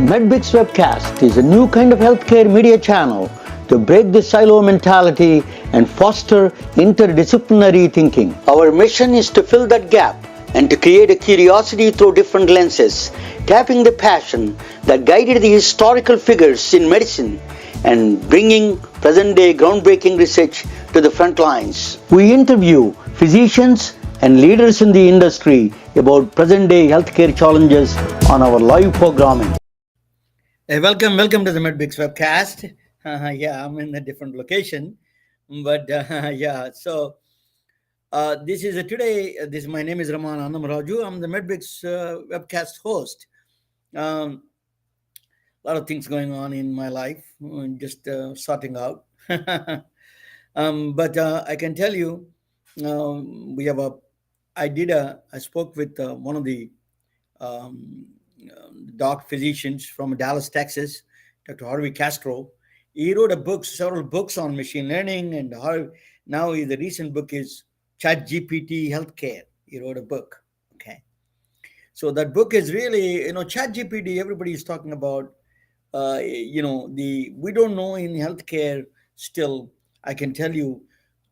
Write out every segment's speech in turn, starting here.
MedBix Webcast is a new kind of healthcare media channel to break the silo mentality and foster interdisciplinary thinking. Our mission is to fill that gap and to create a curiosity through different lenses, tapping the passion that guided the historical figures in medicine and bringing present-day groundbreaking research to the front lines. We interview physicians and leaders in the industry about present-day healthcare challenges on our live programming. Hey, welcome to the MedBix Webcast. Yeah, I'm in a different location, but So this is today. My name is Raman Annamaraju. I'm the MedBix Webcast host. A lot of things going on in my life, just sorting out. But I can tell you, we have a. I spoke with one of the doc physicians from Dallas, Texas, Dr. Harvey Castro. He wrote several books on machine learning, and now the recent book is ChatGPT-Healthcare. He wrote a book. Okay, so that book is really, ChatGPT. Everybody is talking about. We don't know in healthcare still. I can tell you,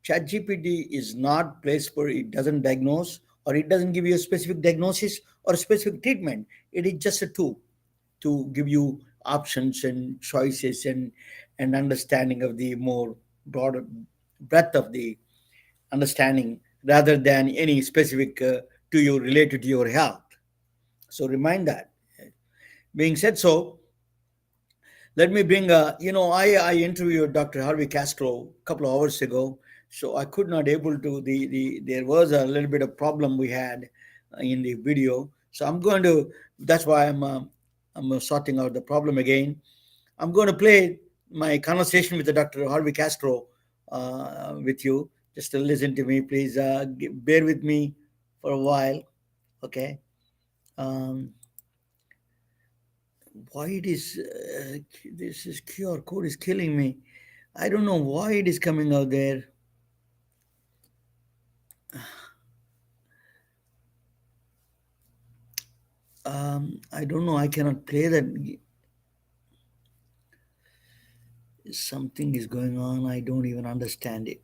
ChatGPT is not place where it doesn't diagnose or it doesn't give you a specific diagnosis or a specific treatment. It is just a tool to give you options and choices and understanding of the more broader breadth of the understanding rather than any specific to you related to your health. So remind that. Being said so, let me bring I interviewed Dr. Harvey Castro a couple of hours ago, so I could not able to there was a little bit of problem we had in the video. So that's why I'm sorting out the problem again. I'm going to play my conversation with the Dr. Harvey Castro with you. Just to listen to me, please. Bear with me for a while, okay? Why it is this is QR code is killing me. I don't know why it is coming out there. I don't know. I cannot play that. Something is going on. I don't even understand it.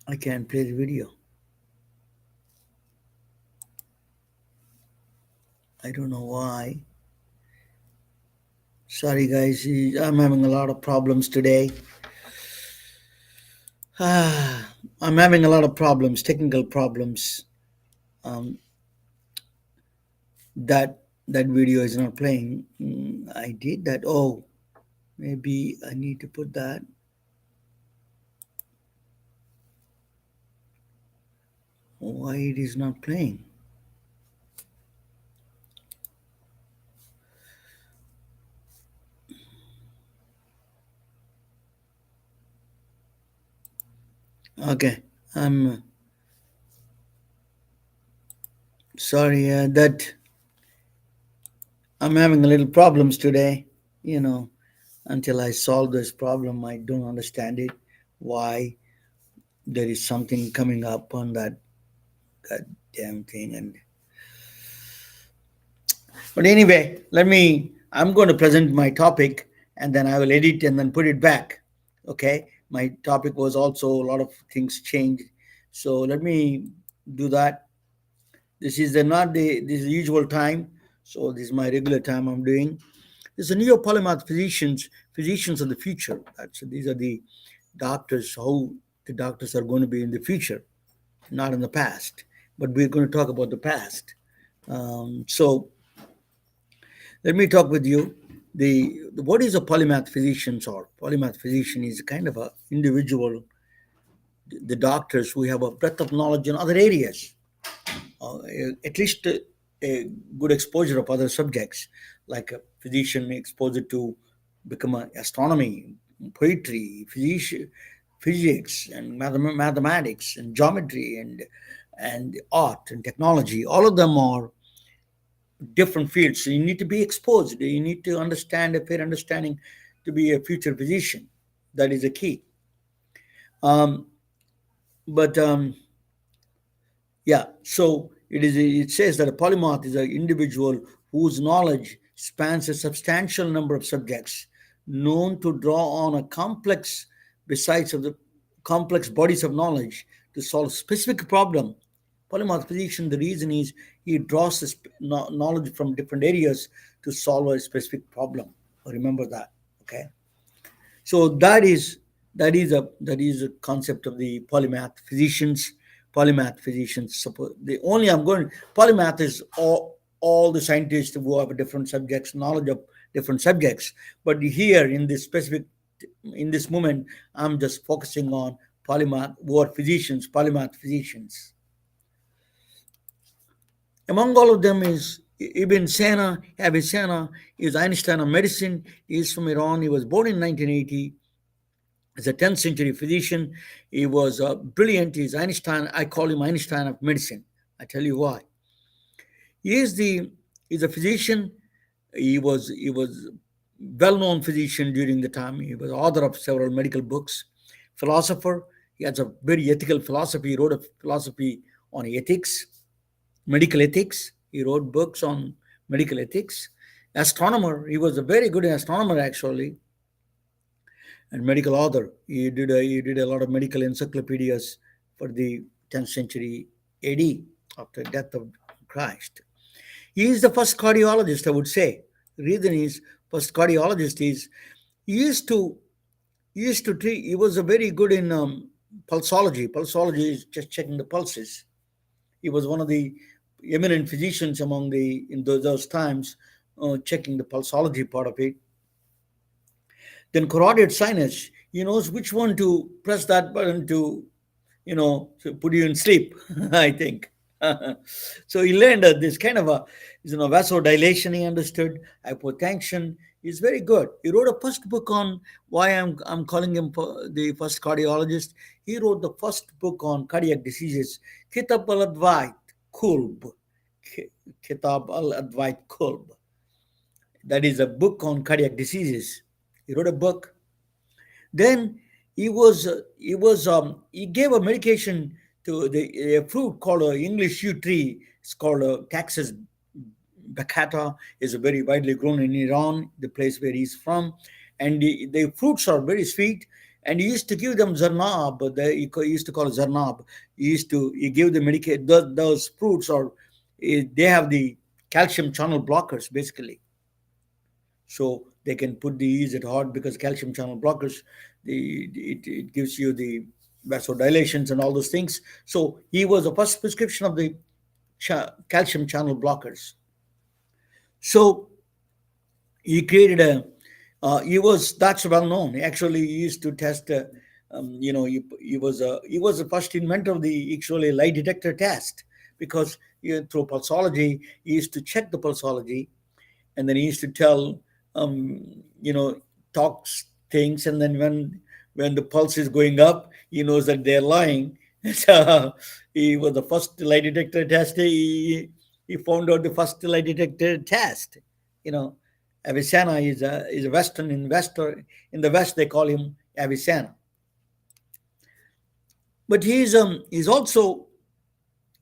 I can't play the video. I don't know why. Sorry, guys. I'm having a lot of problems today. I'm having a lot of problems, technical problems. That video is not playing. I did that. Oh, maybe I need to put that. Why it is not playing? Okay, I'm sorry that I'm having a little problems today. Until I solve this problem, I don't understand it. Why there is something coming up on that damn thing, and But anyway, I'm going to present my topic and then I will edit and then put it back. Okay. My topic was also a lot of things changed. So let me do that. This is not this usual time. So this is my regular time I'm doing. There's a neopolymath physicians of the future. These are the doctors, how the doctors are going to be in the future, not in the past. But we're going to talk about the past. So let me talk with you. What is a polymath physician? Or polymath physician is kind of a individual, the doctors who have a breadth of knowledge in other areas, at least a good exposure of other subjects, like a physician exposure to become astronomy, poetry, physics, and mathematics, and geometry, and art and technology. All of them are different fields. So you need to be exposed. You need to understand a fair understanding to be a future physician. That is a key. Um, but yeah, so it says that a polymath is an individual whose knowledge spans a substantial number of subjects, known to draw on a besides of the complex bodies of knowledge to solve a specific problem. Polymath physician, the reason is he draws this knowledge from different areas to solve a specific problem. Remember that, okay? So that is a concept of the polymath physicians. Polymath physicians. The only I'm going polymath is all the scientists who have different subjects, knowledge of different subjects. But here in this moment, I'm just focusing on polymath who are physicians, polymath physicians. Among all of them is Ibn Sina, Avicenna, is Einstein of medicine. He is from Iran. He was born in 1980. As a 10th century physician. He was brilliant. He's Einstein. I call him Einstein of medicine. I tell you why. He is the he's a physician. He was well-known physician during the time. He was author of several medical books. Philosopher. He has a very ethical philosophy. He wrote a philosophy on ethics, medical ethics. He wrote books on medical ethics. Astronomer. He was a very good astronomer actually, and medical author. He did a lot of medical encyclopedias for the 10th century AD after the death of Christ. He is the first cardiologist, I would say. The reason is first cardiologist is he used to treat. He was a very good in pulsology. Pulsology is just checking the pulses. He was one of the eminent physicians among the in those times, checking the pulsology part of it. Then carotid sinus, he knows which one to press that button to put you in sleep. I think. So he learned this kind of a vasodilation. He understood hypotension. He's very good. He wrote a first book on why I'm calling him the first cardiologist. He wrote the first book on cardiac diseases, Kitab al Advait Kulb. Kitab al Advait Kulb. That is a book on cardiac diseases. He wrote a book. Then he gave a medication to a fruit called a English yew tree. It's called a Taxus baccata. Is very widely grown in Iran, the place where he's from, and the fruits are very sweet. And he used to give them zarnab. He used to call it zarnab. He gave the medicate. Those fruits they have the calcium channel blockers basically, so they can put the ease at heart because calcium channel blockers, it gives you the vasodilations and all those things. So he was the first prescription of the calcium channel blockers. So he created he was that's well known. Actually, he used to test. He was the first inventor of the actually lie detector test because through pulsology he used to check the pulsology, and then he used to tell um, you know talks things, and then when the pulse is going up, he knows that they're lying. So he was the first lie detector test. He found out the first lie detector test. You know, Avicenna is a Western investor. In the West, they call him Avicenna. But he's also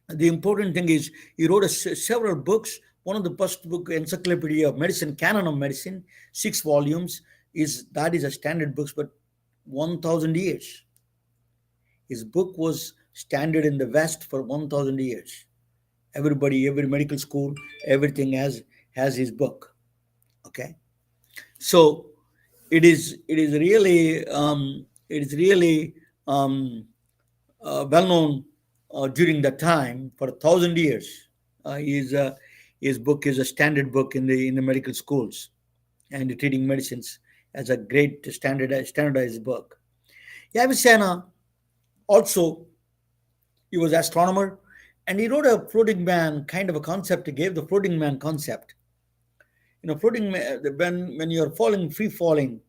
the important thing is he wrote several books. one of the first book, Encyclopedia of Medicine, Canon of Medicine, 6 volumes, is a standard books, but 1,000 years. His book was standard in the West for 1,000 years. Everybody, every medical school, everything has his book. Okay, so it is really well known during that time for 1,000 years. His his book is a standard book in the medical schools and treating medicines as a great standardized book. Yavisena also, he was astronomer, and he wrote a floating man kind of a concept. He gave the floating man concept. Floating man, when you're falling, free falling,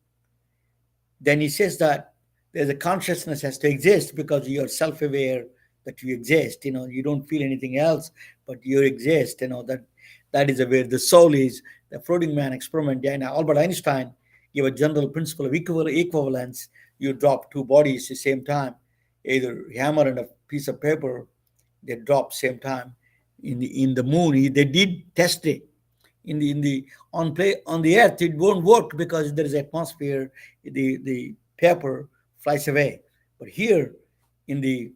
then he says that there's a consciousness has to exist because you're self-aware that you exist. You don't feel anything else, but you exist. That is where the soul is. The floating man experiment. And Albert Einstein gave a general principle of equivalence. You drop two bodies at the same time, either hammer and a piece of paper. They drop same time. In the moon, they did test it. In the on the earth, it won't work because there is atmosphere. The paper flies away. But here, in the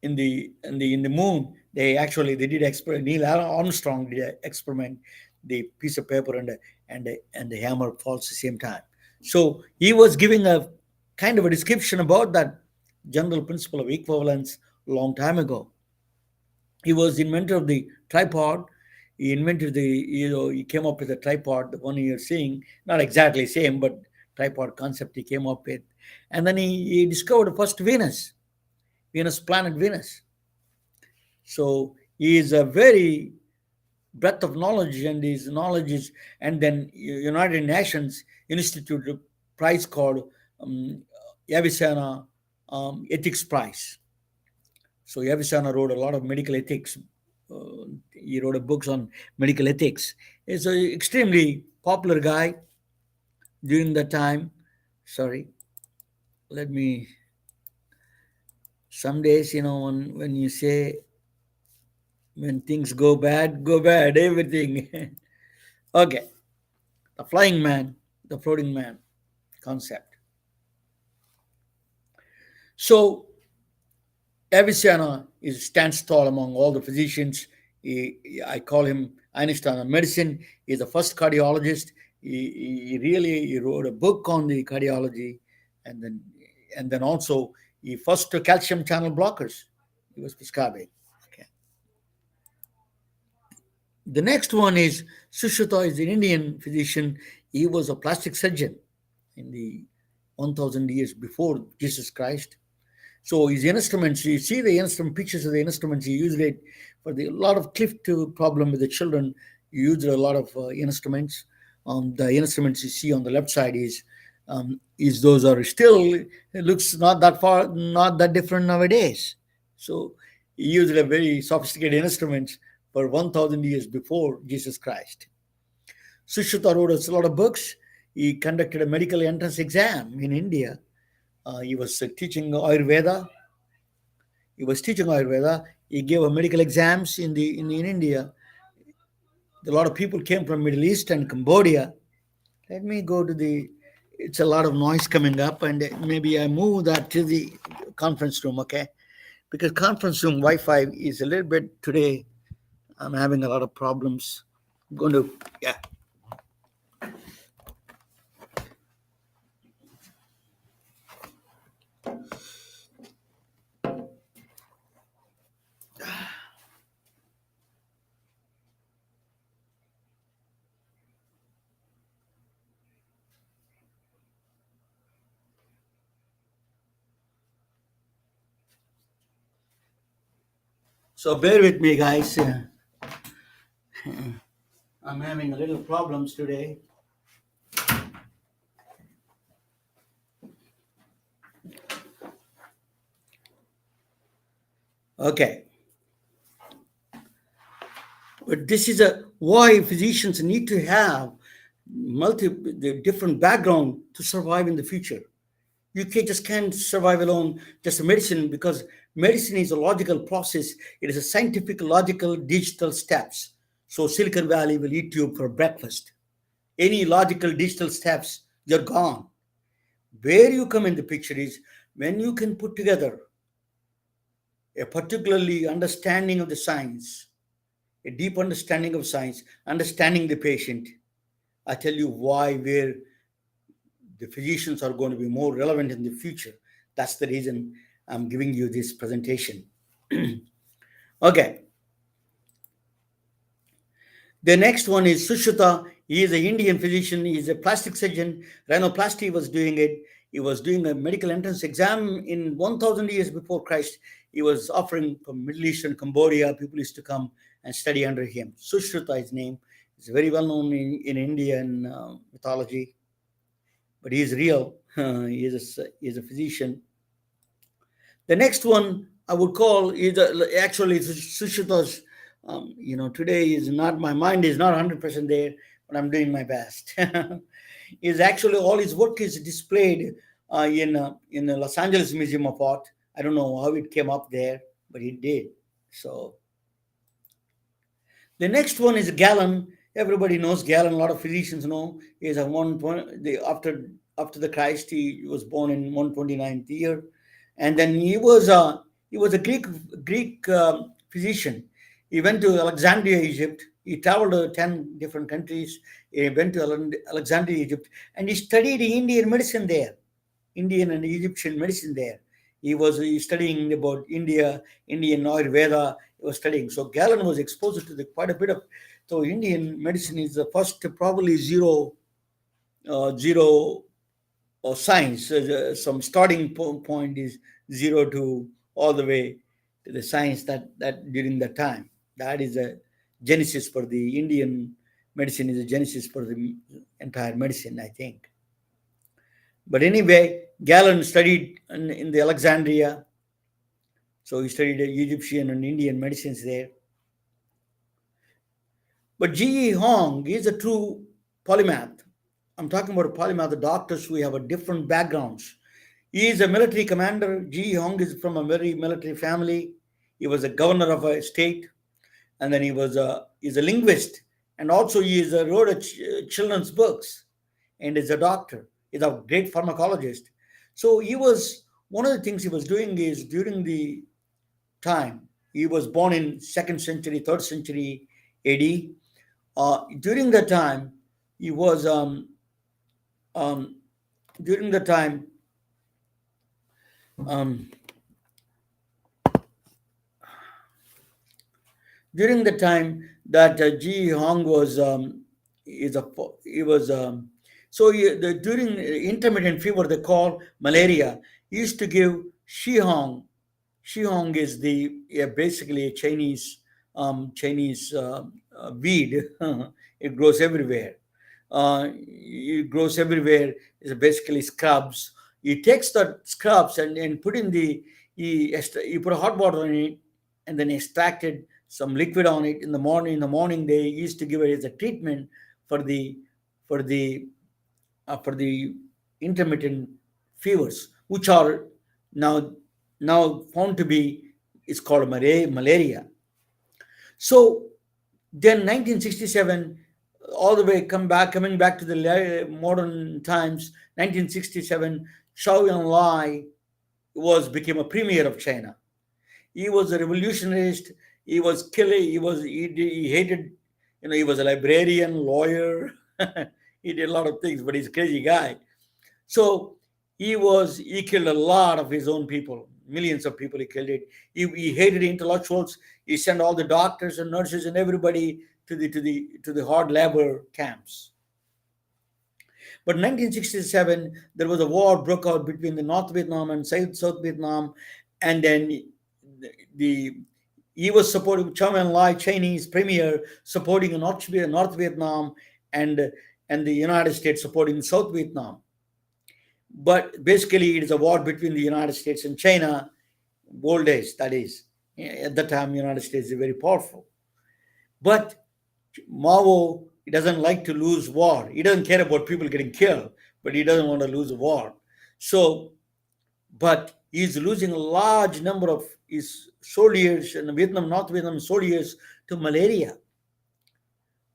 moon, they did experiment. Neil Armstrong did experiment. The piece of paper and the hammer falls at the same time. So he was giving a kind of a description about that general principle of equivalence a long time ago. He was inventor of the tripod. He invented he came up with a tripod, the one you're seeing, not exactly same, but tripod concept he came up with. And then he discovered the first Venus planet Venus. So he is a very breadth of knowledge, and his knowledge is, and then United Nations instituted a prize called Yavisana Ethics Prize. So Yavisana wrote a lot of medical ethics. He wrote books on medical ethics. He's an extremely popular guy during that time. Sorry, let me. Some days, when you say when things go bad, everything. Okay, the flying man, the floating man concept. So Avicenna stands tall among all the physicians. I call him Einstein of medicine. He's the first cardiologist. He wrote a book on the cardiology, and then also he first calcium channel blockers he was prescribing. Okay. The next one is Sushruta, is an Indian physician. He was a plastic surgeon in the 1,000 years before Jesus Christ. So his instruments, you see the instrument pictures of the instruments. He used it for a lot of cliff to problem with the children. He used a lot of instruments. The instruments you see on the left side is those are still, it looks not that different nowadays. So he used a very sophisticated instruments for 1,000 years before Jesus Christ. Sushruta wrote a lot of books. He conducted a medical entrance exam in India. He was teaching Ayurveda. He gave medical exams in India. A lot of people came from Middle East and Cambodia. Let me go to the. It's a lot of noise coming up, and maybe I move that to the conference room, okay? Because conference room Wi-Fi is a little bit today. I'm having a lot of problems. I'm going to So bear with me, guys. I'm having a little problems today. Okay. But this is why physicians need to have the different background to survive in the future. You just can't survive alone, just medicine, because medicine is a logical process. It is a scientific, logical, digital steps. So Silicon Valley will eat you for breakfast. Any logical digital steps, you're gone. Where you come in the picture is when you can put together a particularly understanding of the science, a deep understanding of science, understanding the patient. I tell you why, where the physicians are going to be more relevant in the future. That's the reason I'm giving you this presentation. Okay. The next one is Sushruta. He is an Indian physician. He is a plastic surgeon. Rhinoplasty was doing it. He was doing a medical entrance exam in 1000 years before Christ. He was offering from Middle East and Cambodia. People used to come and study under him. Sushruta, his name. He's very well known in Indian mythology, but he is real. He is a physician. The next one I would call is actually Sushita's. Today is not, my mind is not 100% there, but I'm doing my best. Is actually all his work is displayed in the Los Angeles Museum of Art. I don't know how it came up there, but it did. So the next one is Galen. Everybody knows Galen. A lot of physicians know. He is a after the Christ. He was born in 129th year, and then he was a Greek physician. He went to Alexandria, Egypt. He traveled to 10 different countries. He went to Alexandria, Egypt, and he studied Indian medicine there. Indian and Egyptian medicine there. He studying about Indian Ayurveda. He was studying. So Galen was exposed to quite a bit of. So Indian medicine is the first probably zero or science. Some starting point is zero to all the way to the science that during that time. That is a genesis for the Indian medicine. Is a genesis for the entire medicine, I think. But anyway, Galen studied in the Alexandria, so he studied Egyptian and Indian medicines there. But G.E. Hong is a true polymath. I'm talking about a polymath, the doctors who have a different backgrounds. He is a military commander. G.E. Hong is from a very military family. He was a governor of a state, and then he's a linguist, and also wrote children's books, and is a doctor. He's a great pharmacologist. So he was one of the things he was doing is during the time he was born in second century, third century AD. During the time he was um, during the time um, during the time that Ji Hong was is a he was during intermittent fever they call malaria. He used to give Shi Hong. Shi Hong is basically a Chinese weed. It grows everywhere. It grows everywhere. It's basically scrubs. He takes the scrubs and put in he put a hot water on it and then extracted some liquid on it in the morning. In the morning, they used to give it as a treatment for the for the for the intermittent fevers, which are now now found to be is called malaria. So then 1967, all the way coming back to the modern times, 1967, Zhou Enlai became a premier of China. He was a revolutionist. He was killing. He hated. He was a librarian, lawyer. He did a lot of things, but he's a crazy guy. So he killed a lot of his own people, millions of people. He killed it. He hated intellectuals. He sent all the doctors and nurses and everybody to the hard labor camps. But in 1967, there was a war broke out between the North Vietnam and South Vietnam, and then the he was supporting Chau En-lai, Chinese premier, supporting North Vietnam, and the United States supporting South Vietnam. But basically, it is a war between the United States and China. Old days, that is. At that time, United States is very powerful. But Mao, he doesn't like to lose war. He doesn't care about people getting killed, but he doesn't want to lose a war. So, but he's losing a large number of his soldiers in North Vietnam soldiers to malaria.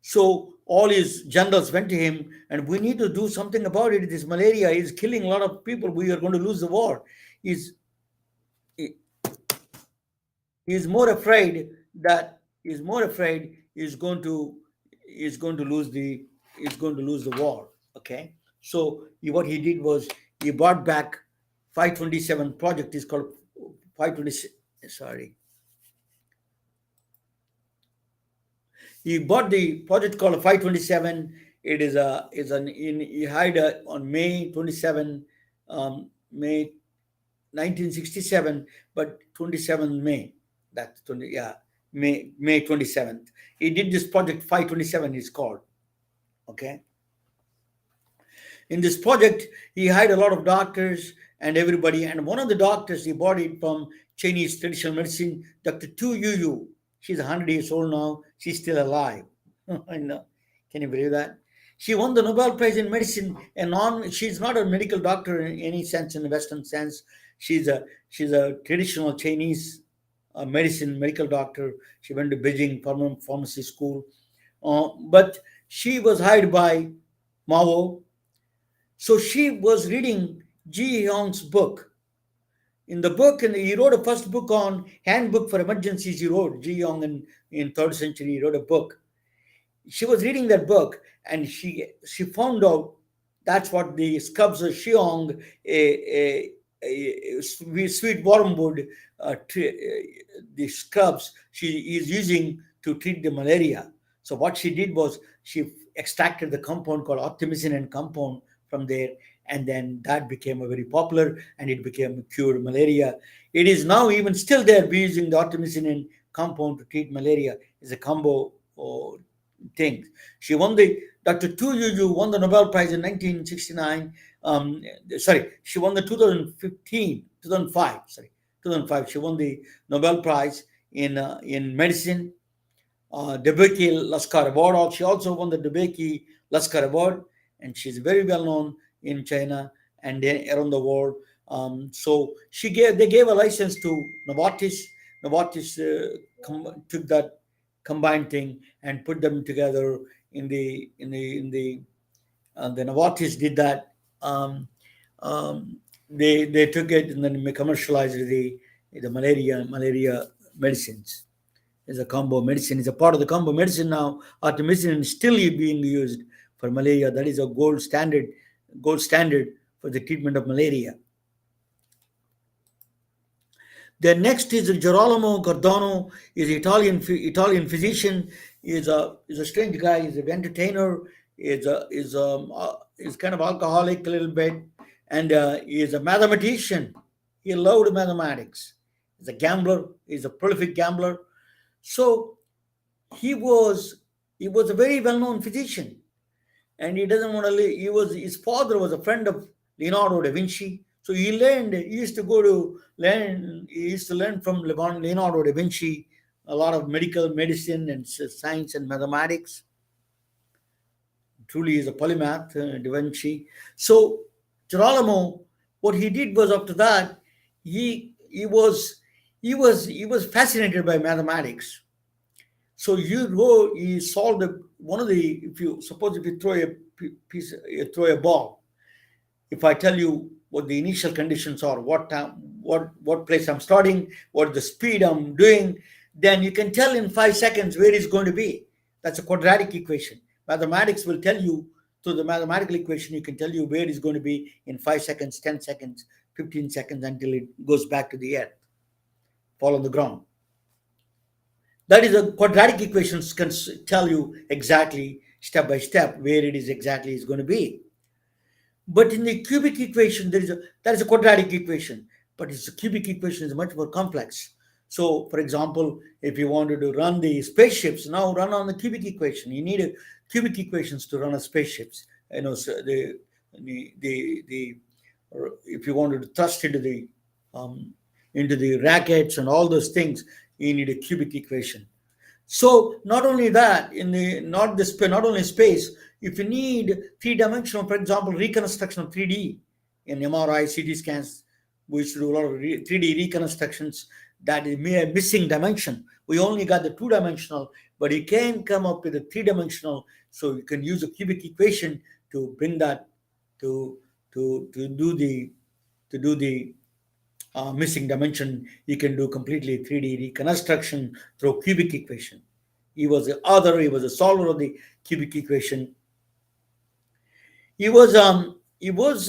So all his generals went to him, and we need to do something about it. This malaria is killing a lot of people. We are going to lose the war. He's he- he's more afraid that he's more afraid he's going to lose the he's going to lose the war. Okay, so what he did was he brought back 527 project is called 526. Sorry, he bought the project called 527. It is a is an in he hired on May 27, May 1967, but 27 May. That's 20, yeah, May 27th. He did this project 527 is called. Okay. In this project, he hired a lot of doctors and everybody. And one of the doctors, he bought it from Chinese traditional medicine, Dr. Tu Yu. She's 100 years old now. She's still alive. I know. Can you believe that? She won the Nobel Prize in medicine, and she's not a medical doctor in any sense, in the Western sense. She's a traditional Chinese medicine medical doctor. She went to Beijing pharmacy school, but she was hired by Mao. So she was reading Ji Hyung's book. In the book, and he wrote a first book on handbook for emergencies. He wrote Ji Hyung in third century. He wrote a book. She was reading that book, and she found out that's what the scrubs of Shiong, a sweet wormwood, the scrubs she is using to treat the malaria. So what she did was she extracted the compound called optimicin and compound from there, and then that became a very popular, and it became cured malaria. It is now even still there. We're using the optimicin and compound to treat malaria. It's a combo thing. She won the Dr. Tu Yu won the Nobel Prize in 1969. Sorry, she won the 2015, 2005. Sorry, 2005. She won the Nobel Prize in medicine. Debeki Laskar Award. She also won the Debeki Laskar Award, and she's very well known in China and around the world. So they gave a license to Novartis. Novartis took that combined thing and put them together the Novartis did that. They took it and then commercialized the malaria medicines. Is a combo medicine. It's a part of the combo medicine now. Artemisinin is still being used for malaria. That is a gold standard for the treatment of malaria. The next is Girolamo Cardano, is Italian physician. Is a strange guy. He's an entertainer. Is kind of alcoholic a little bit, and he is a mathematician. He loved mathematics. He's a gambler. He's a prolific gambler. So he was a very well known physician, and he doesn't want to live. His father was a friend of Leonardo da Vinci. So he used to learn from Leonardo da Vinci a lot of medical medicine and science and mathematics. Truly is a polymath, Da Vinci. So Girolamo, what he did was after that, he was fascinated by mathematics. So he solved one of the if you suppose if you throw a piece you throw a ball. If I tell you what the initial conditions are, what time, what place I'm starting, what the speed I'm doing, then you can tell in 5 seconds where it's going to be. That's a quadratic equation. Mathematics will tell you through the mathematical equation. You can tell you where it's going to be in 5 seconds, 10 seconds, 15 seconds until it goes back to the earth, fall on the ground. That is a quadratic equations can tell you exactly step by step where it is exactly is going to be. But in the cubic equation, that is a quadratic equation, but it's a cubic equation is much more complex. So, for example, if you wanted to run the spaceships, now run on the cubic equation. You need a cubic equations to run a spaceships. So the if you wanted to thrust into the rackets and all those things, you need a cubic equation. So not only that, not only space, if you need three-dimensional, for example, reconstruction of 3D in MRI, CT scans, we used to do a lot of 3D reconstructions. that is mere missing dimension. We only got the two-dimensional, but you can come up with a three-dimensional. So you can use a cubic equation to bring that to to do the missing dimension. You can do completely 3D reconstruction through cubic equation. He was the author. He was the solver of the cubic equation. He was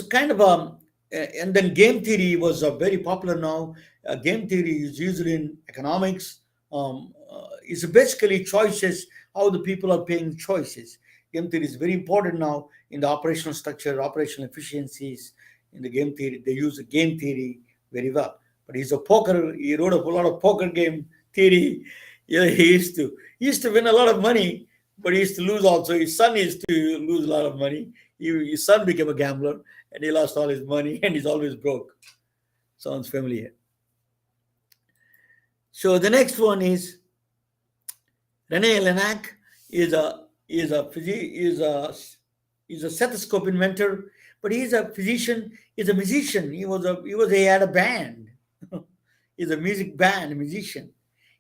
kind of and then game theory was very popular now. Game theory is used in economics. It's basically choices, how the people are paying choices. Game theory is very important now in the operational structure, operational efficiencies. In the game theory, they use the game theory very well. But he wrote a whole lot of poker game theory. Yeah, he used to win a lot of money, but he used to lose also. His son used to lose a lot of money. His son became a gambler and he lost all his money and he's always broke. Sounds familiar. So the next one is Rene Lenac is a is a physi- is a stethoscope inventor, but he's a physician. He's a musician. He had a band. He's a music band musician.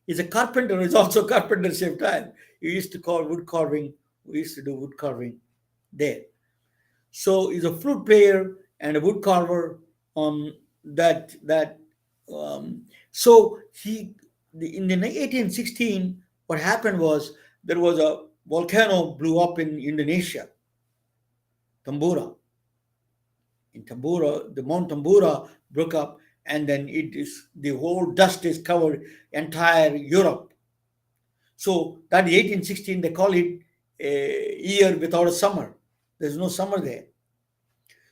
He's a carpenter. He's also a carpenter at the same time. He used to call wood carving. We used to do wood carving there. So he's a flute player and a wood carver. That so he in the 1816, what happened was there was a volcano blew up in Indonesia, Tambora. In Tambora, the Mount Tambora broke up, and then it is the whole dust is covered entire Europe. So that 1816 they call it a year without a summer. There's no summer there.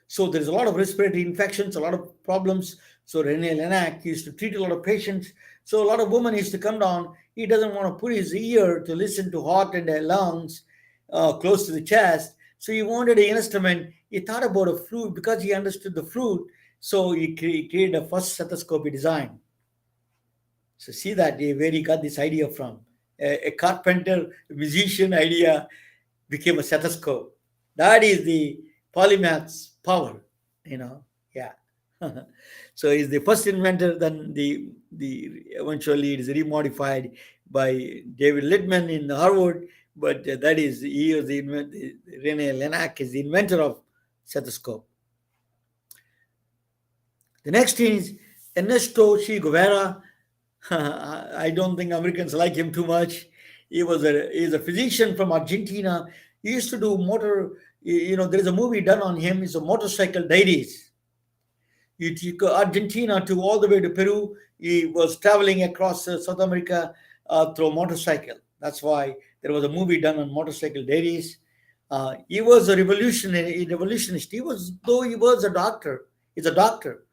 So there's a lot of respiratory infections, a lot of problems. So Rene Lenac used to treat a lot of patients. So a lot of women used to come down. He doesn't want to put his ear to listen to heart and their lungs close to the chest. So he wanted an instrument. He thought about a flute because he understood the flute. So he created a first stethoscope he designed. So see that where he got this idea from. A carpenter, a musician idea became a stethoscope. That is the polymath's power, you know. Yeah. So he's the first inventor. Then the eventually it is remodified by David Littman in Harvard. But that is he was Rene Lenac is the inventor of stethoscope. The next is Ernesto Che Guevara. I don't think Americans like him too much. He's a physician from Argentina. He used to do motor. There is a movie done on him. It's a motorcycle diaries. He took Argentina to all the way to Peru. He was traveling across South America through a motorcycle. That's why there was a movie done on motorcycle diaries. He was a revolutionist. Though he was a doctor. He's a doctor.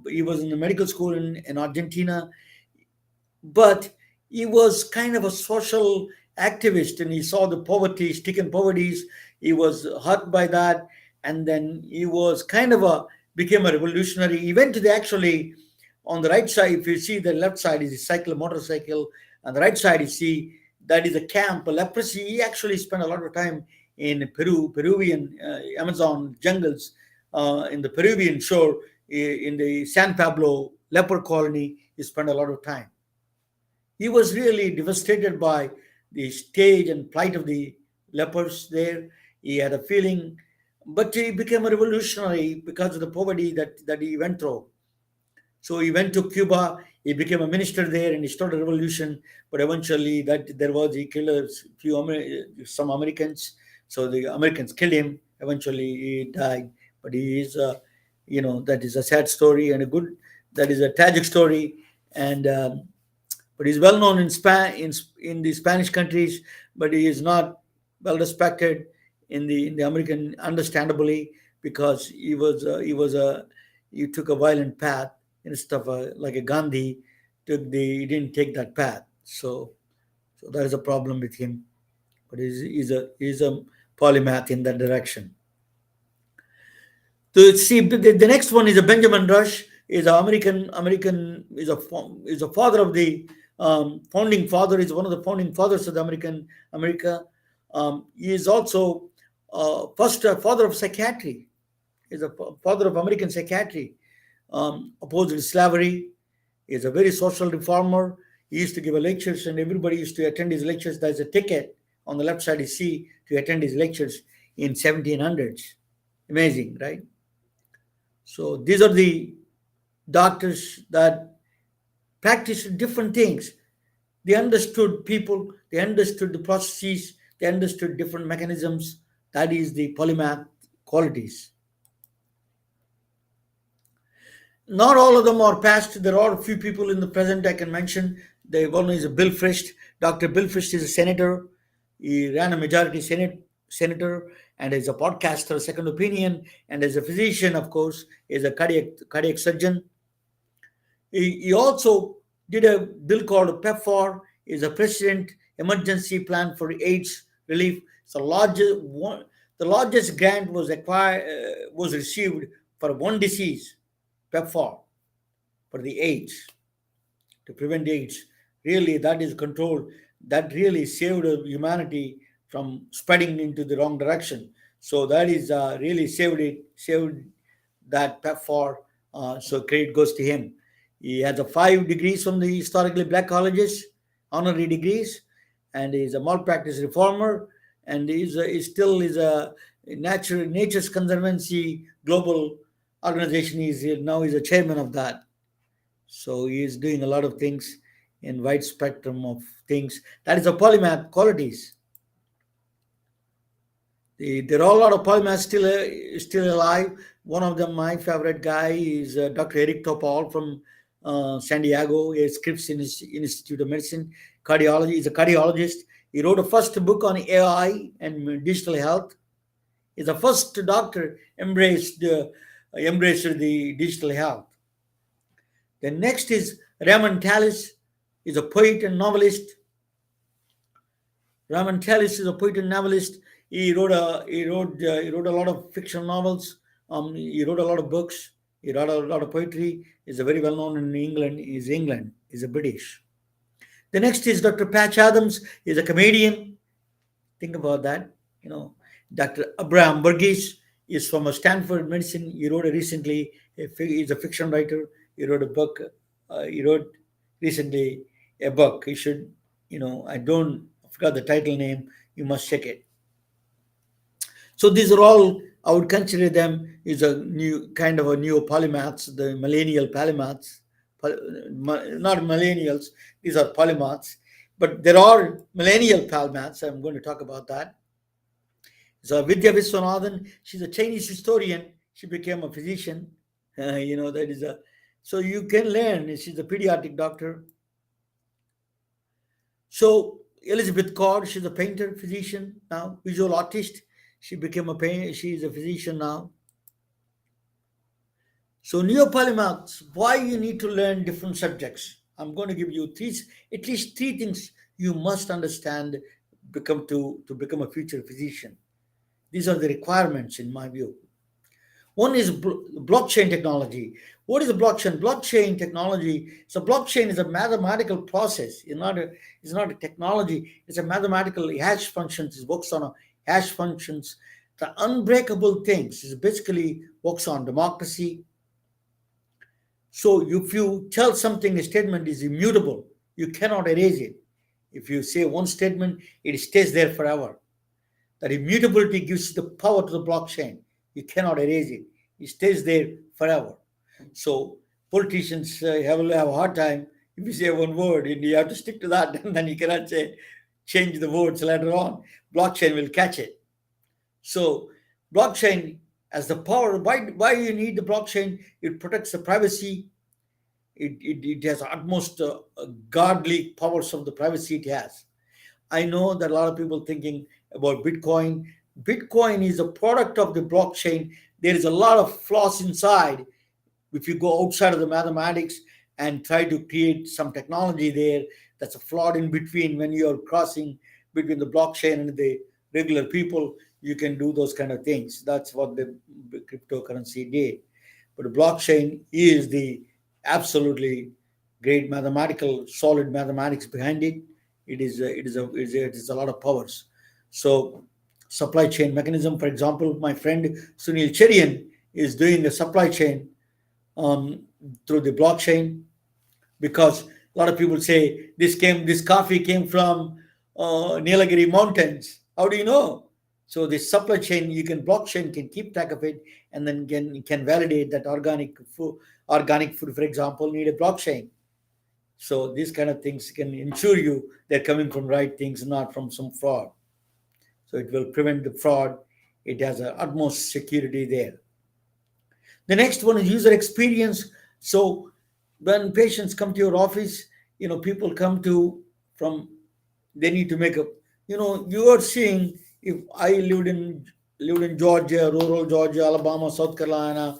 He was in the medical school in Argentina, but he was kind of a social activist, and he saw the poverty, stricken poverties. He was hurt by that, and then he was kind of became a revolutionary. He went to the actually on the right side. If you see the left side is a cycle, a motorcycle, and the right side you see that is a camp, a leprosy. He actually spent a lot of time in Peruvian Amazon jungles, in the Peruvian shore, in the San Pablo leper colony. He spent a lot of time. He was really devastated by the stage and plight of the lepers there. He had a feeling, but he became a revolutionary because of the poverty that he went through. So he went to Cuba. He became a minister there, and he started a revolution. But eventually, he killed some Americans. So the Americans killed him. Eventually, he died. But he is, that is a sad story and that is a tragic story. And but he's well known in the Spanish countries, but he is not well respected in the American, understandably, because he took a violent path instead of like a Gandhi. He didn't take that path. So that is a problem with him. But he's a polymath in that direction. So see, the next one is a Benjamin Rush. Is a American is a father of the founding father. Is one of the founding fathers of the America. He is also first father of psychiatry. Is a father of American psychiatry. Opposed slavery. He's a very social reformer. He used to give a lectures, and everybody used to attend his lectures. There's a ticket on the left side you see to attend his lectures in 1700s. Amazing, right? So these are the doctors that practiced different things. They understood people, they understood the processes, they understood different mechanisms. That is the polymath qualities. Not all of them are past. There are a few people in the present I can mention. The one is Bill Frist. Dr. Bill Frist is a senator. He ran a majority senator and is a podcaster, Second Opinion, and as a physician, of course, is a cardiac surgeon. He also did a bill called PEPFAR, is a President Emergency Plan for AIDS Relief. So the largest grant was received for one disease, PEPFAR, for the AIDS, to prevent AIDS. Really, that is controlled. That really saved humanity from spreading into the wrong direction. So that is really saved that PEPFAR. So credit goes to him. He has a 5 degrees from the historically black colleges, honorary degrees, and he's a malpractice reformer, and he still is a nature's conservancy global organization. He's a chairman of that. So he is doing a lot of things in wide spectrum of things. That is a polymath qualities. There are a lot of polymaths still alive. One of them, my favorite guy, is Dr. Eric Topol from San Diego. He has scripts in his Institute of Medicine. Cardiology. He's a cardiologist. He wrote a first book on AI and digital health. He's the first doctor embraced the digital health. The next is Raymond Tallis. He's a poet and novelist. Raymond Tallis is a poet and novelist. He wrote a lot of fiction novels. He wrote a lot of books. He wrote a lot of poetry. He's a very well known in England. He's a British. The next is Dr. Patch Adams. He's a comedian. Think about that. Dr. Abraham Burgess is from a Stanford Medicine. He wrote recently. He's a fiction writer. He wrote a book. He wrote recently a book. He should, I forgot the title name. You must check it. So these are all, I would consider them is a new kind of a new polymaths, the millennial polymaths, not millennials. These are polymaths, but there are millennial polymaths. I'm going to talk about that. So Vidya Viswanathan, she's a Chinese historian. She became a physician. That is so you can learn. She's a pediatric doctor. So Elizabeth Cord, she's a painter, physician now, visual artist. She became a painter. She is a physician now. So neopolymaths, why you need to learn different subjects? I'm going to give you at least three things you must understand to become a future physician. These are the requirements in my view. One is blockchain technology. What is a blockchain? Blockchain technology. So blockchain is a mathematical process. It's not a technology. It's a mathematical hash functions. It works on a hash functions. The unbreakable things is basically works on democracy. So if you tell something, a statement is immutable, you cannot erase it. If you say one statement, it stays there forever. That immutability gives the power to the blockchain. You cannot erase it. It stays there forever. So politicians will have a hard time if you say one word and you have to stick to that, and then you cannot change the words later on. Blockchain will catch it. So blockchain has the power. Why you need the blockchain? It protects the privacy. It has utmost godly powers of the privacy it has. I know that a lot of people thinking about Bitcoin. Bitcoin is a product of the blockchain. There is a lot of flaws inside. If you go outside of the mathematics and try to create some technology there, that's a flawed in between. When you're crossing between the blockchain and the regular people, you can do those kind of things. That's what the cryptocurrency did. But the blockchain is the absolutely great solid mathematics behind it. It is a lot of powers. So supply chain mechanism, for example, my friend Sunil Cherian is doing a supply chain through the blockchain. because a lot of people say this coffee came from Nilagiri mountains. How do you know? So this supply chain, you can blockchain can keep track of it, and then can validate that organic food, for example, need a blockchain. So these kind of things can ensure you they're coming from right things, not from some fraud. So it will prevent the fraud. It has a utmost security there. The next one is user experience. So when patients come to your office, people come to from they need to make a you are seeing, if I lived in Georgia, rural Georgia, Alabama, South Carolina,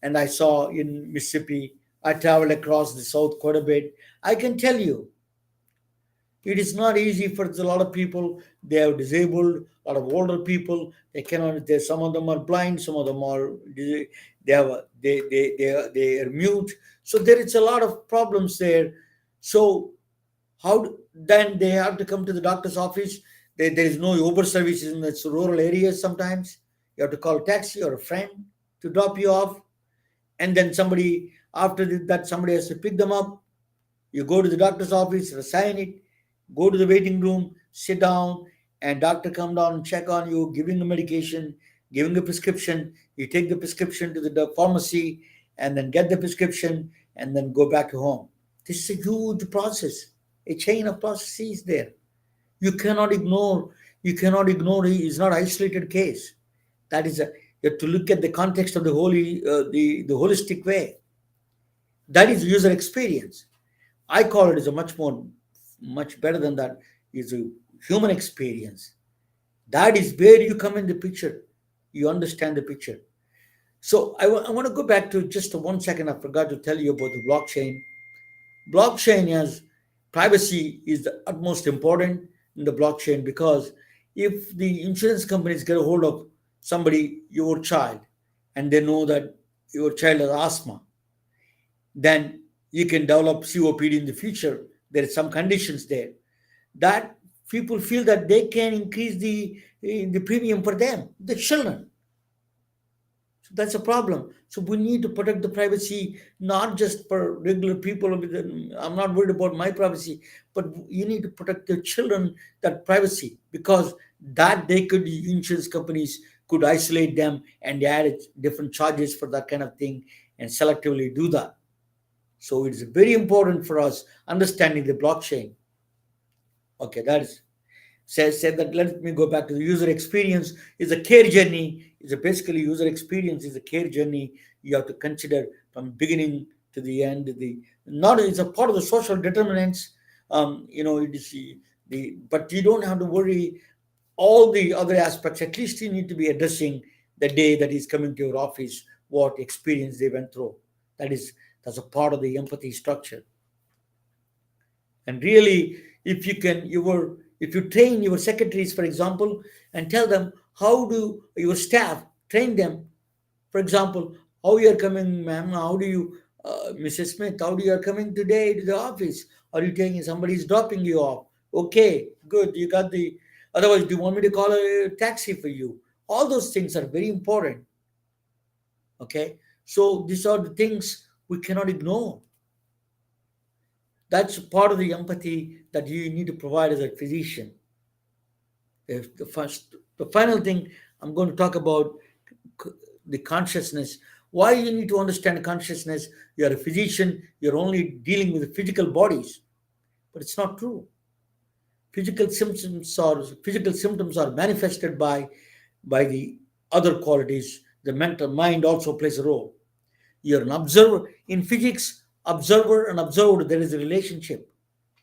and I saw in Mississippi, I traveled across the South quite a bit. I can tell you it is not easy for a lot of people. They are disabled. A lot of older people. They cannot. Some of them are blind. Some of them are. They have. They are mute. So there is a lot of problems there. So then they have to come to the doctor's office. There is no Uber services in the rural areas. Sometimes you have to call a taxi or a friend to drop you off, and then somebody after that somebody has to pick them up. You go to the doctor's office, sign it, go to the waiting room, sit down, and doctor come down and check on you, giving the medication, giving a prescription. You take the prescription to the pharmacy, and then get the prescription, and then go back to home. This is a huge process, a chain of processes there. You cannot ignore. You cannot ignore. It's not an isolated case. That is a you have to look at the context of the the holistic way. That is user experience. I call it as a much better than that. Is a human experience. That is where you come in the picture. You understand the picture. So I want to go back to just 1 second. I forgot to tell you about the blockchain. Blockchain has privacy is the utmost important in the blockchain, because if the insurance companies get a hold of somebody, your child, and they know that your child has asthma, then you can develop COPD in the future. There are some conditions there that people feel that they can increase the premium for them, the children. So that's a problem. So we need to protect the privacy, not just for regular people. I'm not worried about my privacy, but you need to protect the children, that privacy, because that they could insurance companies could isolate them and add different charges for that kind of thing and selectively do that. So it's very important for us understanding the blockchain. Okay, that is said that. Let me go back to the user experience. Is a care journey. Is a basically user experience is a care journey. You have to consider from beginning to the end. The not it's a part of the social determinants. It is but you don't have to worry all the other aspects. At least you need to be addressing the day that he's coming to your office, what experience they went through. That's a part of the empathy structure. And really, if you can if you train your secretaries, for example, and tell them, how do your staff train them, for example, how you are coming, ma'am, how do you Mrs. Smith, how do you are coming today to the office? Are you taking somebody's dropping you off? Okay, good, you got the otherwise, do you want me to call a taxi for you? All those things are very important. Okay, so these are the things we cannot ignore. That's part of the empathy that you need to provide as a physician. The final thing I'm going to talk about, the consciousness. Why you need to understand consciousness? You're a physician. You're only dealing with the physical bodies, but it's not true. Physical symptoms are manifested by the other qualities. The mental mind also plays a role. You're an observer in physics. Observer and observed, there is a relationship.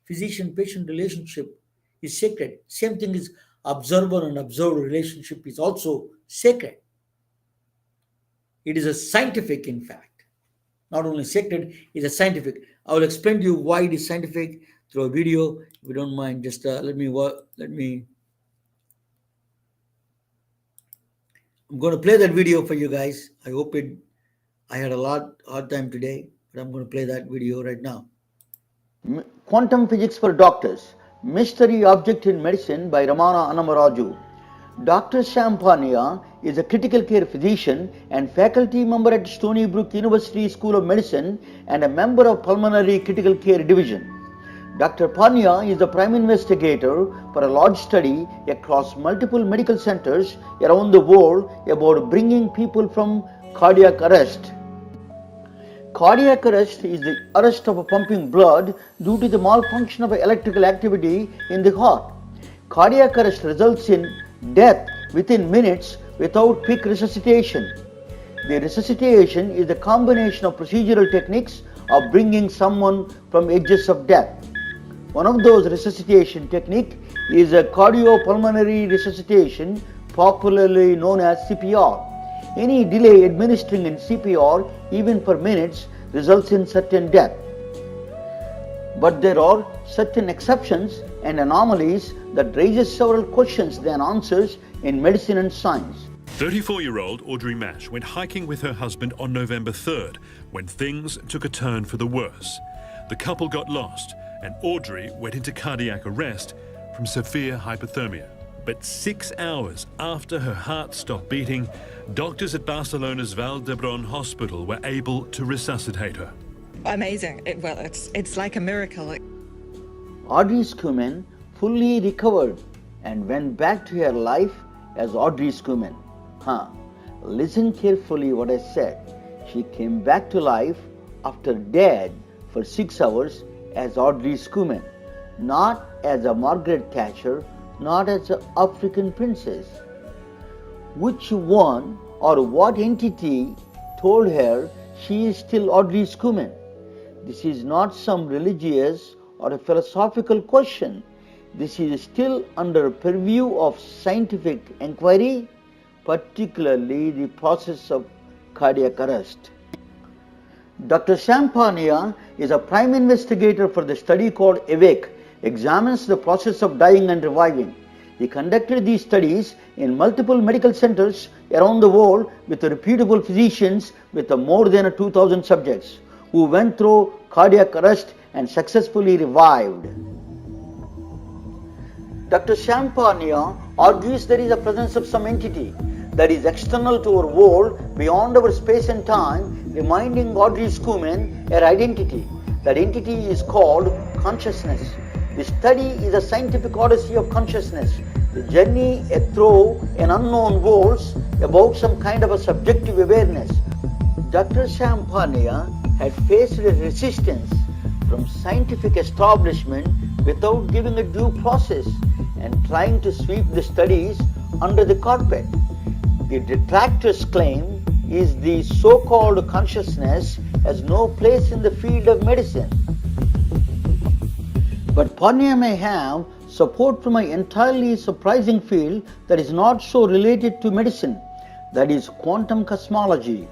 Physician-patient relationship is sacred. Same thing is observer and observed relationship is also sacred. It is a scientific, in fact. Not only sacred, it's a scientific. I will explain to you why it is scientific through a video. If you don't mind, just let me. I'm going to play that video for you guys. I hope it. I had a hard time today, but I'm going to play that video right now. Quantum Physics for Doctors, Mystery Object in Medicine by Ramana Annamaraju. Dr. Champagne is a critical care physician and faculty member at Stony Brook University School of Medicine and a member of Pulmonary Critical Care Division. Dr. Pania is the prime investigator for a large study across multiple medical centers around the world about bringing people from cardiac arrest. Cardiac arrest is the arrest of pumping blood due to the malfunction of electrical activity in the heart. Cardiac arrest results in death within minutes without quick resuscitation. The resuscitation is the combination of procedural techniques of bringing someone from edges of death. One of those resuscitation techniques is a cardiopulmonary resuscitation, popularly known as CPR. Any delay administering in CPR, even for minutes, results in certain death. But there are certain exceptions and anomalies that raises several questions than answers in medicine and science. 34-year-old Audrey Mash went hiking with her husband on November 3rd when things took a turn for the worse. The couple got lost and Audrey went into cardiac arrest from severe hypothermia. But 6 hours after her heart stopped beating, doctors at Barcelona's Vall d'Hebron hospital were able to resuscitate her. Amazing. It's like a miracle. Audrey Schumann fully recovered and went back to her life as Audrey Schumann. Listen carefully what I said. She came back to life after dead for 6 hours as Audrey Schumann, not as a Margaret Thatcher, not as an African princess. Which one or what entity told her she is still Audrey Schumann? This is not some religious or a philosophical question. This is still under purview of scientific inquiry, particularly the process of cardiac arrest. Dr. Champagne is a prime investigator for the study called AWAKE, examines the process of dying and reviving. He conducted these studies in multiple medical centers around the world with reputable physicians with more than 2,000 subjects who went through cardiac arrest and successfully revived. Dr. Champagne argues there is a presence of some entity that is external to our world beyond our space and time, reminding Audrey Schumann her identity. That entity is called consciousness. The study is a scientific odyssey of consciousness, the journey through an unknown world about some kind of a subjective awareness. Dr. Champagne had faced resistance from scientific establishment without giving a due process and trying to sweep the studies under the carpet. The detractors' claim is the so-called consciousness has no place in the field of medicine. But Panya may have support from an entirely surprising field that is not so related to medicine, that is quantum cosmology.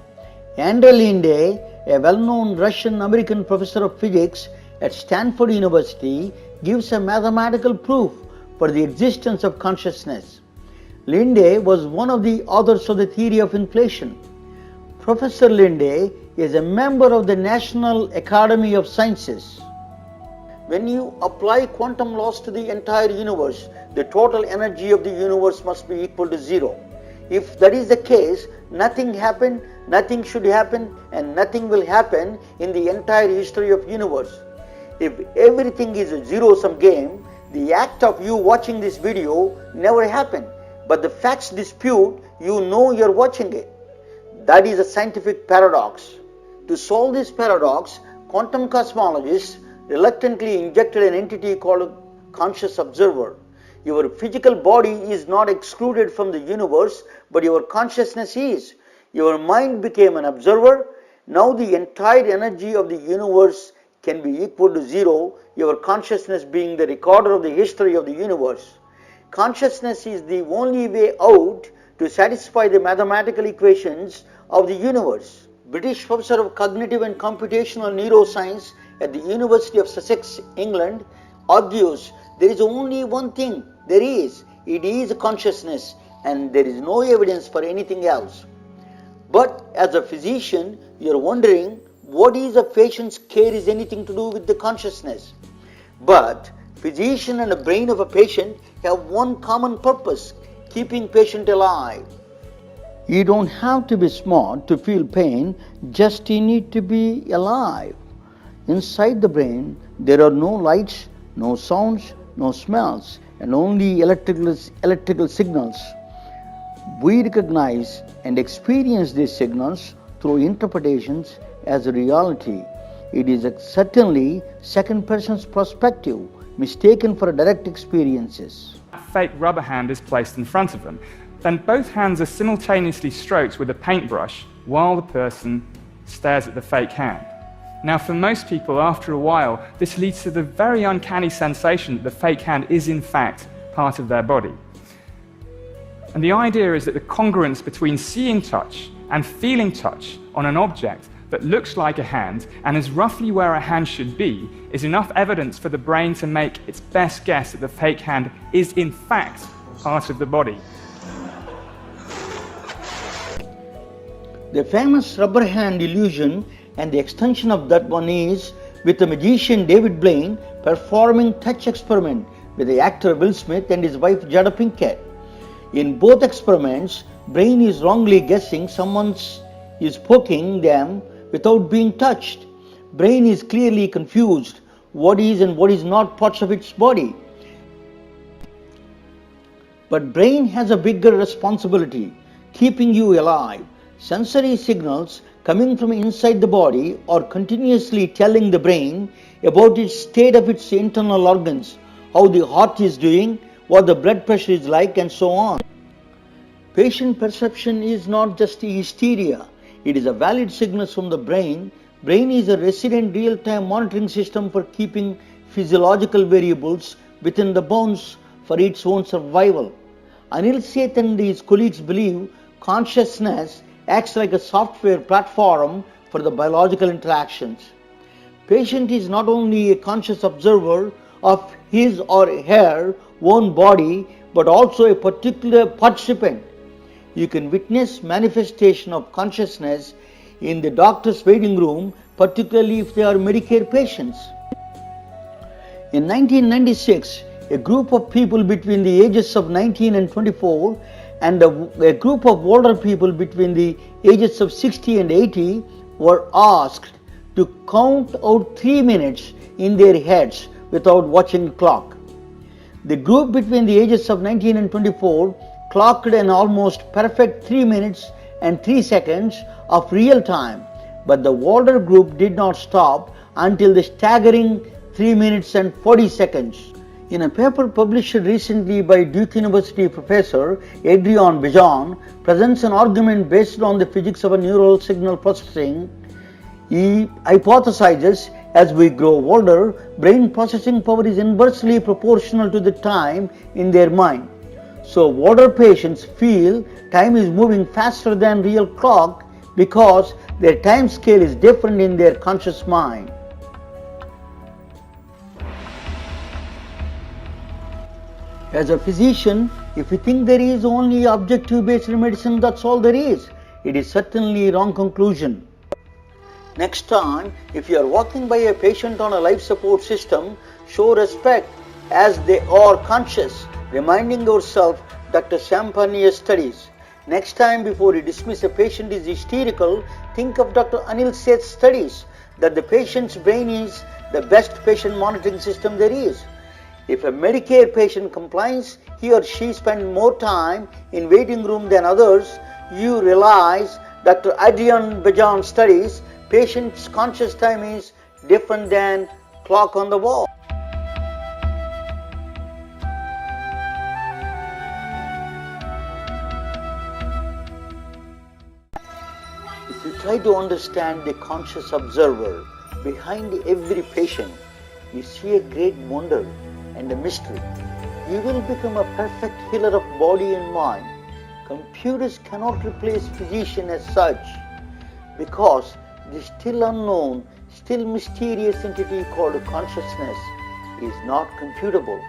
Andrei Linde, a well-known Russian-American professor of physics at Stanford University, gives a mathematical proof for the existence of consciousness. Linde was one of the authors of the theory of inflation. Professor Linde is a member of the National Academy of Sciences. When you apply quantum laws to the entire universe, the total energy of the universe must be equal to zero. If that is the case, nothing happened, nothing should happen, and nothing will happen in the entire history of universe. If everything is a zero-sum game, the act of you watching this video never happened, but the facts dispute, you know you're watching it. That is a scientific paradox. To solve this paradox, quantum cosmologists reluctantly injected an entity called a conscious observer. Your physical body is not excluded from the universe, but your consciousness is. Your mind became an observer. Now the entire energy of the universe can be equal to zero, your consciousness being the recorder of the history of the universe. Consciousness is the only way out to satisfy the mathematical equations of the universe. British professor of cognitive and computational neuroscience at the University of Sussex, England, argues there is only one thing there is. It is consciousness, and there is no evidence for anything else. But as a physician, you are wondering what is a patient's care is anything to do with the consciousness. But physician and the brain of a patient have one common purpose: keeping patient alive. You don't have to be smart to feel pain, just you need to be alive. Inside the brain, there are no lights, no sounds, no smells, and only electrical signals. We recognize and experience these signals through interpretations as a reality. It is certainly second person's perspective, mistaken for direct experiences. A fake rubber hand is placed in front of them. Then both hands are simultaneously stroked with a paintbrush while the person stares at the fake hand. Now, for most people, after a while, this leads to the very uncanny sensation that the fake hand is in fact part of their body. And the idea is that the congruence between seeing touch and feeling touch on an object that looks like a hand and is roughly where a hand should be is enough evidence for the brain to make its best guess that the fake hand is in fact part of the body. The famous rubber hand illusion and the extension of that one is with the magician David Blaine performing touch experiment with the actor Will Smith and his wife Jada Pinkett. In both experiments, Blaine is wrongly guessing someone is poking them without being touched. Blaine is clearly confused what is and what is not parts of its body. But brain has a bigger responsibility, keeping you alive. Sensory signals coming from inside the body are continuously telling the brain about its state of its internal organs, how the heart is doing, what the blood pressure is like, and so on. Patient perception is not just hysteria, it is a valid signal from the brain. Brain is a resident real-time monitoring system for keeping physiological variables within the bounds for its own survival. Anil Seth and his colleagues believe consciousness acts like a software platform for the biological interactions. Patient is not only a conscious observer of his or her own body, but also a particular participant. You can witness manifestation of consciousness in the doctor's waiting room, particularly if they are Medicare patients. In 1996, a group of people between the ages of 19 and 24 and a group of older people between the ages of 60 and 80 were asked to count out 3 minutes in their heads without watching the clock. The group between the ages of 19 and 24 clocked an almost perfect 3 minutes and 3 seconds of real time, but the older group did not stop until the staggering 3 minutes and 40 seconds. In a paper published recently by Duke University professor Adrian Bejan presents an argument based on the physics of a neural signal processing. He hypothesizes as we grow older, brain processing power is inversely proportional to the time in their mind. So older patients feel time is moving faster than real clock because their time scale is different in their conscious mind. As a physician, if you think there is only objective-based medicine, that's all there is. It is certainly a wrong conclusion. Next time, if you are walking by a patient on a life support system, show respect as they are conscious, reminding yourself Dr. Champagne's studies. Next time, before you dismiss a patient is hysterical, think of Dr. Anil Seth's studies that the patient's brain is the best patient monitoring system there is. If a Medicare patient complains he or she spends more time in waiting room than others, you realize Dr. Adrian Bejan's studies, patient's conscious time is different than clock on the wall. If you try to understand the conscious observer behind every patient, you see a great wonder and a mystery. You will become a perfect healer of body and mind. Computers cannot replace physician as such because the still unknown, still mysterious entity called consciousness is not computable.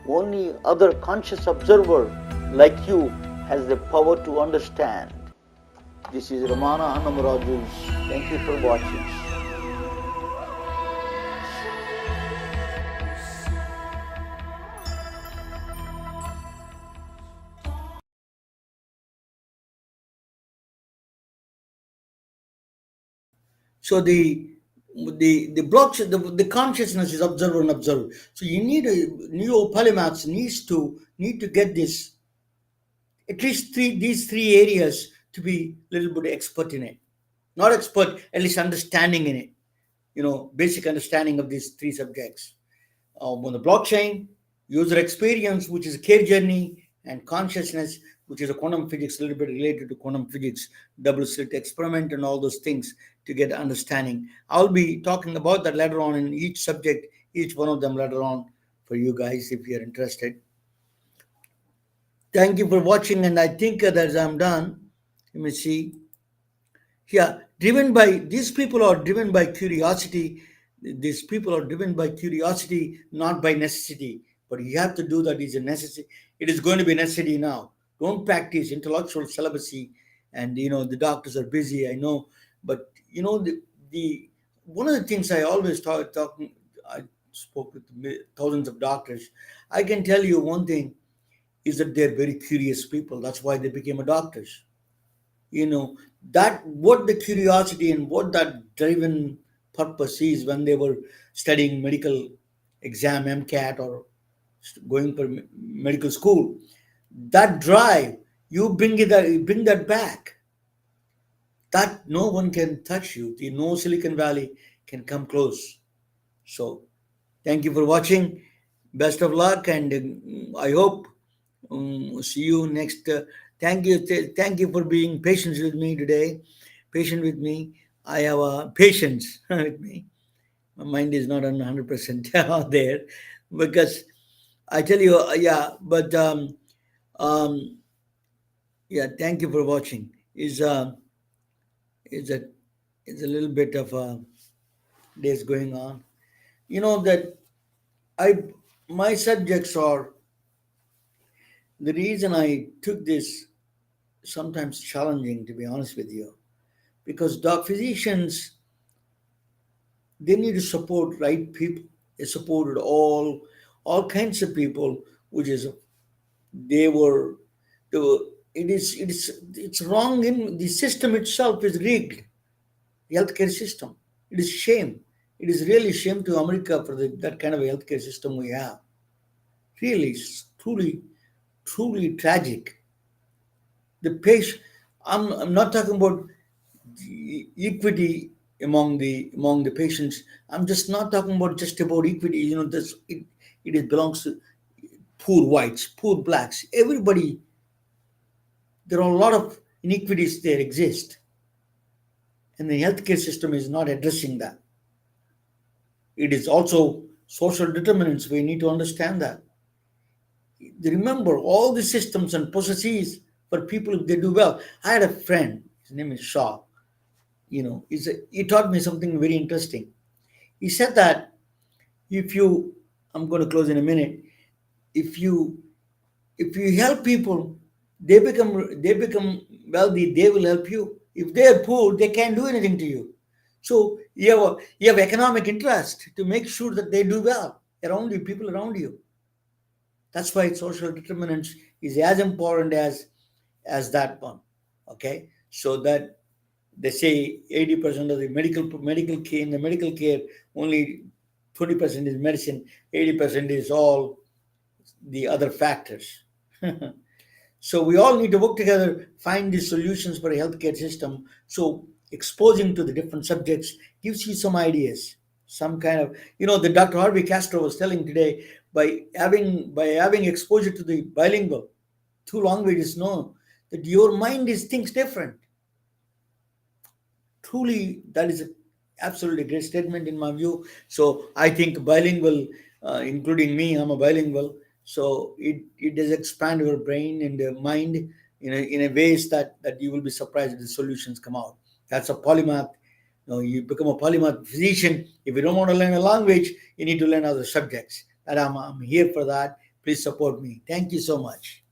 Only other conscious observer like you has the power to understand. This is Ramana Hannamaraju. Thank you for watching. So the blocks, the consciousness is observer and observer. So you need a neo polymaths need to get this, at least these three areas, to be a little bit expert in it. Not expert, at least understanding in it. Basic understanding of these three subjects. On the blockchain, user experience, which is a care journey, and consciousness, which is a quantum physics, a little bit related to quantum physics, double slit experiment, and all those things to get understanding. I'll be talking about that later on in each subject, each one of them later on for you guys if you're interested. Thank you for watching, and I think that I'm done. Let me see. Yeah, driven by these people are driven by curiosity. These people are driven by curiosity, not by necessity. But you have to do that. Is a necessity. It is going to be necessity now. Don't practice intellectual celibacy. And the doctors are busy. I know, but the one of the things I always talking. I spoke with thousands of doctors. I can tell you one thing is that they're very curious people. That's why they became a doctors. you know that what the curiosity and what that driven purpose is when they were studying medical exam MCAT or going for medical school, that drive, you bring that back, that no one can touch you, no Silicon Valley can come close. So thank you for watching. Best of luck, and I hope see you next. Thank you for being patient with me today. Patient with me. I have patience with me. My mind is not on 100% there, because I tell you, yeah. But um, yeah. Thank you for watching. Is a is a little bit of days going on. That I my subjects are the reason I took this, sometimes challenging, to be honest with you, because doc physicians, they need to support right people. They supported all kinds of people, which is they were the it's wrong. In the system itself is rigged. The healthcare system, it is shame. It is really shame to America for that kind of a healthcare system we have. Really, it's truly tragic. The patient, I'm not talking about the equity among the patients. I'm just not talking about just about equity. This it belongs to poor whites, poor blacks, everybody. There are a lot of inequities there exist, and the healthcare system is not addressing that. It is also social determinants. We need to understand that. Remember, all the systems and processes for people, if they do well. I had a friend, his name is Shaw. He taught me something very interesting. He said that if you, I'm going to close in a minute, if you help people, they become wealthy, they will help you. If they are poor, they can't do anything to you. So you have economic interest to make sure that they do well around you, people around you. That's why social determinants is as important as that one. Okay, so that they say 80% of the medical care, in the medical care, only 20% is medicine, 80% is all the other factors. So we all need to work together, find the solutions for a healthcare system. So exposing to the different subjects gives you some ideas, some kind of, the Dr. Harvey Castro was telling today, by having exposure to the bilingual, two languages, know that your mind thinks different. Truly, that is absolutely great statement in my view. So I think bilingual, including me, I'm a bilingual. So it does expand your brain and the mind in a ways that you will be surprised if the solutions come out. That's a polymath. You become a polymath physician. If you don't want to learn a language, you need to learn other subjects. And I'm here for that. Please support me. Thank you so much.